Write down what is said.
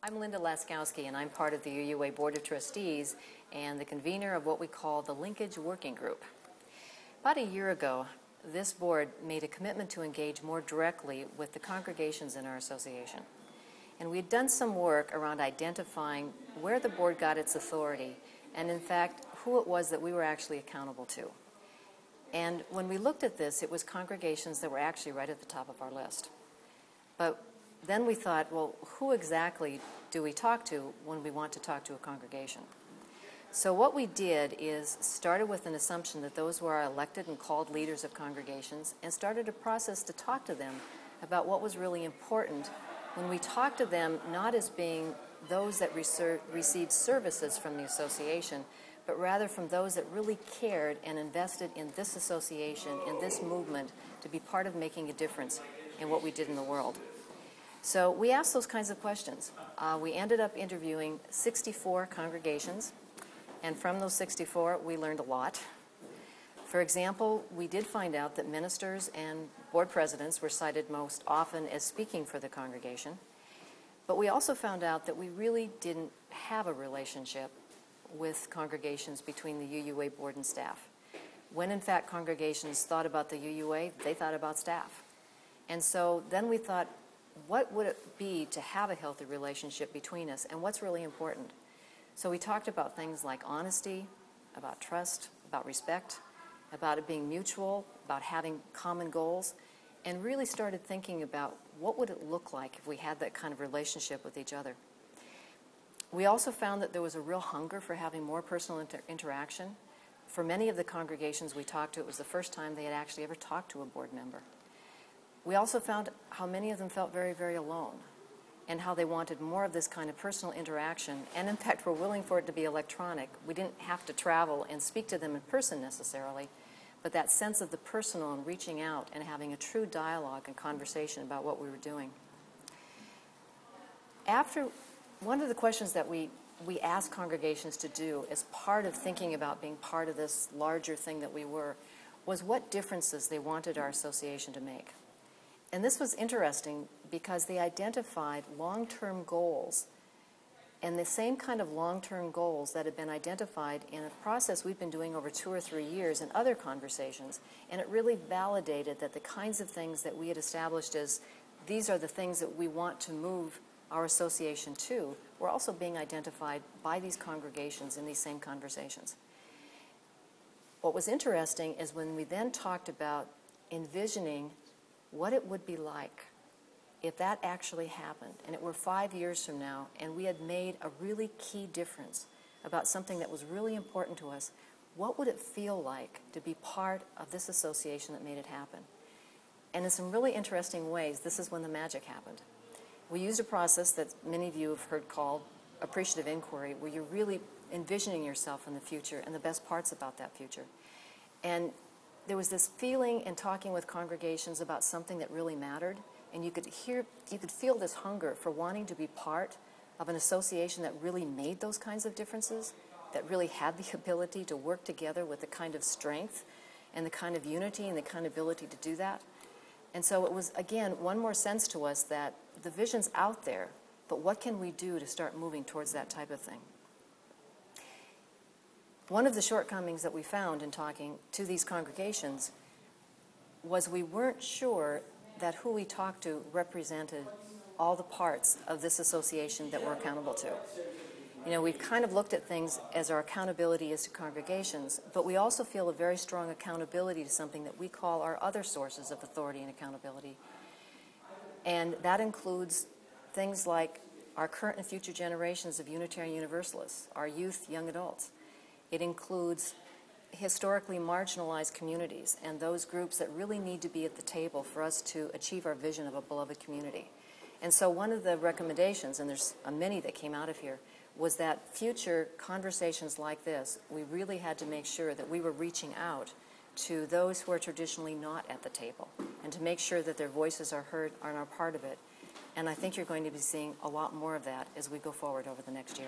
I'm Linda Laskowski, and I'm part of the UUA Board of Trustees and the convener of what we call the Linkage Working Group. About a year ago, this board made a commitment to engage more directly with the congregations in our association. And we had done some work around identifying where the board got its authority and, in fact, who it was that we were actually accountable to. And when we looked at this, it was congregations that were actually right at the top of our list. But then we thought, well, who exactly do we talk to when we want to talk to a congregation? So what we did is started with an assumption that those were our elected and called leaders of congregations, and started a process to talk to them about what was really important when we talked to them, not as being those that received services from the association, but rather from those that really cared and invested in this association, in this movement, to be part of making a difference in what we did in the world. So we asked those kinds of questions. We ended up interviewing 64 congregations, and from those 64, we learned a lot. For example, we did find out that ministers and board presidents were cited most often as speaking for the congregation, but we also found out that we really didn't have a relationship with congregations between the UUA board and staff. When in fact congregations thought about the UUA, they thought about staff. And so then we thought, what would it be to have a healthy relationship between us, and what's really important? So we talked about things like honesty, about trust, about respect, about it being mutual, about having common goals, and really started thinking about what would it look like if we had that kind of relationship with each other. We also found that there was a real hunger for having more personal interaction. For many of the congregations we talked to, it was the first time they had actually ever talked to a board member. We also found how many of them felt very, very alone, and how they wanted more of this kind of personal interaction, and in fact were willing for it to be electronic. We didn't have to travel and speak to them in person necessarily, but that sense of the personal and reaching out and having a true dialogue and conversation about what we were doing. One of the questions that we asked congregations to do as part of thinking about being part of this larger thing that we were, was what differences they wanted our association to make. And this was interesting because they identified long-term goals, and the same kind of long-term goals that had been identified in a process we've been doing over 2 or 3 years in other conversations, and it really validated that the kinds of things that we had established as these are the things that we want to move our association to were also being identified by these congregations in these same conversations. What was interesting is when we then talked about envisioning what it would be like if that actually happened, and it were 5 years from now, and we had made a really key difference about something that was really important to us, what would it feel like to be part of this association that made it happen? And in some really interesting ways, this is when the magic happened. We used a process that many of you have heard called appreciative inquiry, where you're really envisioning yourself in the future and the best parts about that future. And there was this feeling in talking with congregations about something that really mattered, and you could feel this hunger for wanting to be part of an association that really made those kinds of differences, that really had the ability to work together with the kind of strength and the kind of unity and the kind of ability to do that. And so it was, again, one more sense to us that the vision's out there, but what can we do to start moving towards that type of thing? One of the shortcomings that we found in talking to these congregations was we weren't sure that who we talked to represented all the parts of this association that we're accountable to. You know, we've kind of looked at things as our accountability is to congregations, but we also feel a very strong accountability to something that we call our other sources of authority and accountability. And that includes things like our current and future generations of Unitarian Universalists, our youth, young adults. It includes historically marginalized communities and those groups that really need to be at the table for us to achieve our vision of a beloved community. And so one of the recommendations, and there's many that came out of here, was that future conversations like this, we really had to make sure that we were reaching out to those who are traditionally not at the table, and to make sure that their voices are heard and are part of it. And I think you're going to be seeing a lot more of that as we go forward over the next year.